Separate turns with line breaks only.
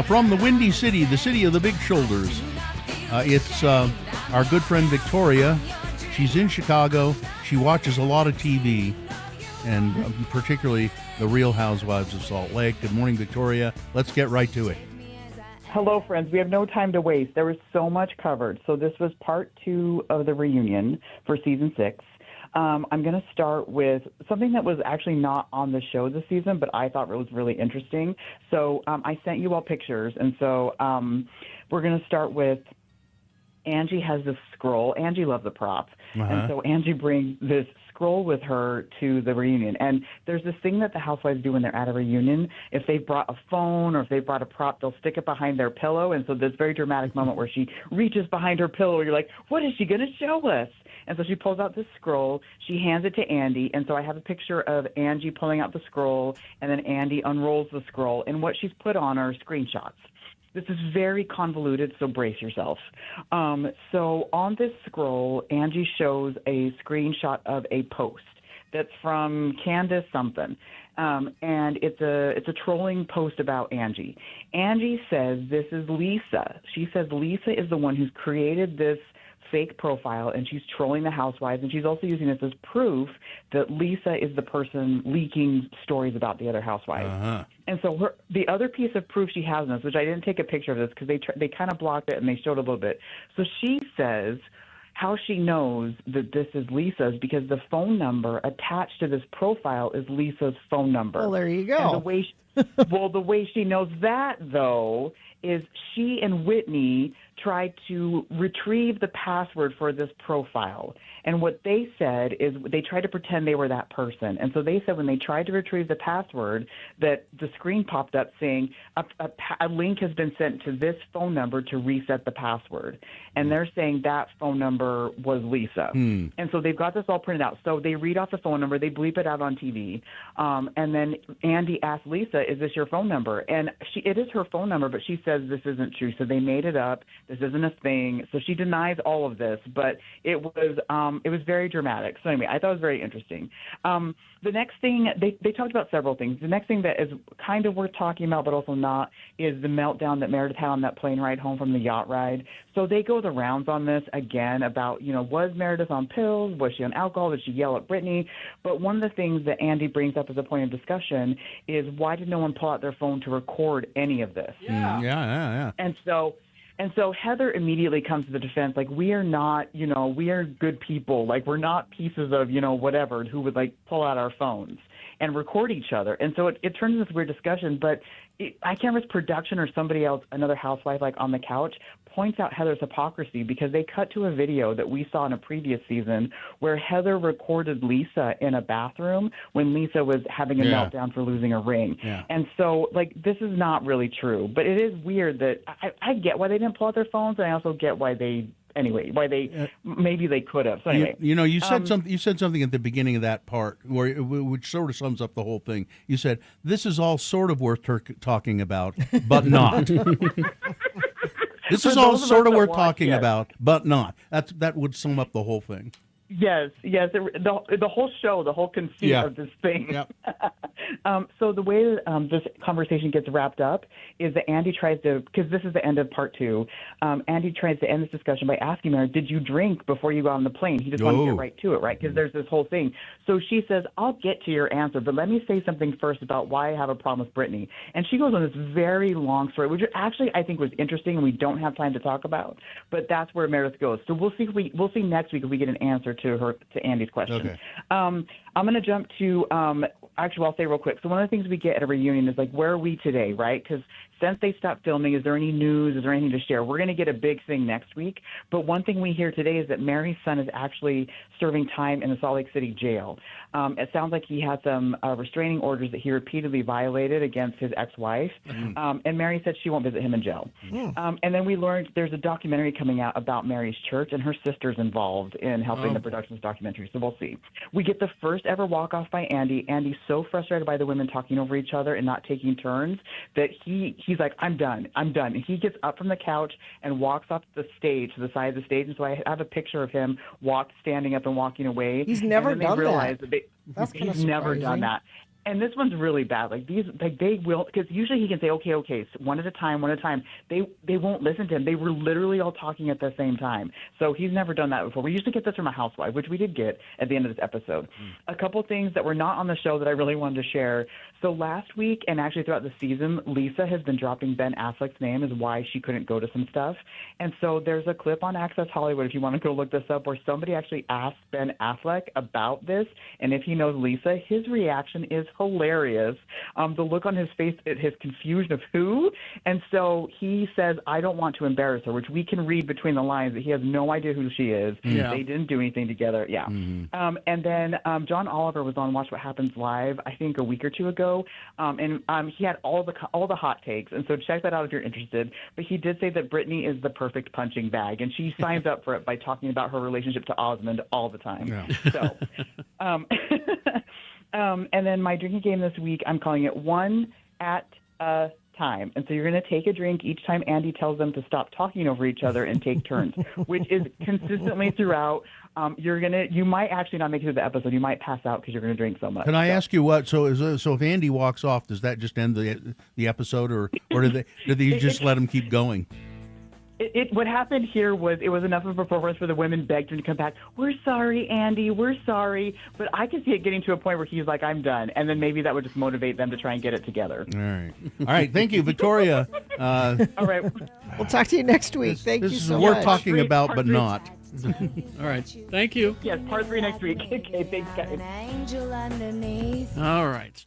From the Windy City, the city of the big shoulders, it's our good friend Victoria. She's in Chicago. She watches a lot of TV, and particularly the Real Housewives of Salt Lake. Good morning, Victoria. Let's get right to it.
Hello, friends. We have no time to waste. There was so much covered. So this was part 2 of the reunion for season 6. I'm going to start with something that was actually not on the show this season, but I thought it was really interesting. So I sent you all pictures, and so we're going to start with Angie has this scroll. Angie loves a prop, and so Angie brings this scroll with her to the reunion. And there's this thing that the housewives do when they're at a reunion. If they've brought a phone or if they've brought a prop, they'll stick it behind their pillow. And so this very dramatic moment where she reaches behind her pillow, you're like, what is she going to show us? And so she pulls out this scroll. She hands it to Andy. And so I have a picture of Angie pulling out the scroll, and then Andy unrolls the scroll. And what she's put on are screenshots. This is very convoluted, so brace yourself. So on this scroll, Angie shows a screenshot of a post that's from Candace something. And it's a trolling post about Angie. Angie says this is Lisa. She says Lisa is the one who's created this fake profile, and she's trolling the housewives, and she's also using this as proof that Lisa is the person leaking stories about the other housewives. And so the other piece of proof she has in this, which I didn't take a picture of this because they kind of blocked it and they showed a little bit. So she says how she knows that this is Lisa's because the phone number attached to this profile is Lisa's phone number.
Well, there you go.
And the way she knows that, though, is she and Whitney tried to retrieve the password for this profile. And what they said is they tried to pretend they were that person. And so they said when they tried to retrieve the password that the screen popped up saying a link has been sent to this phone number to reset the password. And they're saying that phone number was Lisa. And so they've got this all printed out. So they read off the phone number. They bleep it out on TV. And then Andy asked Lisa, is this your phone number? And it is her phone number, but she says this isn't true. So they made it up. This isn't a thing. So she denies all of this, but it was very dramatic. So anyway, I thought it was very interesting. The next thing, they talked about several things. The next thing that is kind of worth talking about, but also not, is the meltdown that Meredith had on that plane ride home from the yacht ride. So they go the rounds on this again about, was Meredith on pills? Was she on alcohol? Did she yell at Brittany? But one of the things that Andy brings up as a point of discussion is why did no one pull out their phone to record any of this?
Yeah.
And so Heather immediately comes to the defense, like, we are not, we are good people. Like, we're not pieces of, whatever, who would, pull out our phones and record each other. And so it turns into this weird discussion, but I can't remember if production or somebody else, another housewife, on the couch, points out Heather's hypocrisy because they cut to a video that we saw in a previous season where Heather recorded Lisa in a bathroom when Lisa was having a meltdown for losing a ring. Yeah. And so, this is not really true. But it is weird that I get why they didn't pull out their phones, and I also get why maybe they could have. So anyway,
you said something. You said something at the beginning of that part, which sort of sums up the whole thing. You said this is all sort of worth talking about, but not. This is all sort of worth talking about, but not. That would sum up the whole thing.
Yes. The whole show, the whole conceit of this thing. Yep. So the way that this conversation gets wrapped up is that Andy tries to, because this is the end of part 2, Andy tries to end this discussion by asking her, did you drink before you got on the plane? He just wanted to get right to it, right? Because there's this whole thing. So she says, I'll get to your answer, but let me say something first about why I have a problem with Brittany. And she goes on this very long story, which actually I think was interesting and we don't have time to talk about, but that's where Meredith goes. So we'll see next week if we get an answer to Andy's question. Okay. I'm going to jump to actually, I'll say real quick. So one of the things we get at a reunion is where are we today, right? Because since they stopped filming, is there any news? Is there anything to share? We're going to get a big thing next week. But one thing we hear today is that Mary's son is actually serving time in the Salt Lake City jail. It sounds like he had some restraining orders that he repeatedly violated against his ex-wife. And Mary said she won't visit him in jail. And then we learned there's a documentary coming out about Mary's church, and her sister's involved in helping the production of this documentary. So we'll see. We get the first ever walk-off by Andy. Andy's so frustrated by the women talking over each other and not taking turns that he's like, I'm done. And he gets up from the couch and walks off the stage, to the side of the stage. And so I have a picture of him standing up and walking away.
He's never done that.
He's never done that. And this one's really bad. Like they will, because usually he can say, okay, so one at a time. They won't listen to him. They were literally all talking at the same time. So he's never done that before. We usually get this from a housewife, which we did get at the end of this episode. A couple things that were not on the show that I really wanted to share. So last week, and actually throughout the season, Lisa has been dropping Ben Affleck's name as why she couldn't go to some stuff. And so there's a clip on Access Hollywood, if you want to go look this up, where somebody actually asked Ben Affleck about this, and if he knows Lisa. His reaction is hilarious. The look on his face, his confusion of who. And so he says, I don't want to embarrass her, which we can read between the lines that he has no idea who she is.
Yeah.
They didn't do anything together. Yeah. And then John Oliver was on Watch What Happens Live, I think a week or two ago, and he had all the hot takes. And so check that out if you're interested. But he did say that Brittany is the perfect punching bag, and she signs up for it by talking about her relationship to Osmond all the time.
Yeah.
So, and then my drinking game this week, I'm calling it one at a time. And so you're going to take a drink each time Andy tells them to stop talking over each other and take turns, which is consistently throughout. You might actually not make it to the episode. You might pass out because you're going to drink so much.
Can I ask you what? So if Andy walks off, does that just end the episode, or do they just let him keep going?
What happened here was it was enough of a performance where the women begged him to come back. We're sorry, Andy. We're sorry. But I could see it getting to a point where he's like, I'm done. And then maybe that would just motivate them to try and get it together.
All right. Thank you, Victoria.
All right.
We'll talk to you next week. Thank you
This is
so
worth
much.
talking about, but not.
All right. Thank you.
Yes, part 3 next week. Okay, thanks, guys.
An angel underneath.
All right.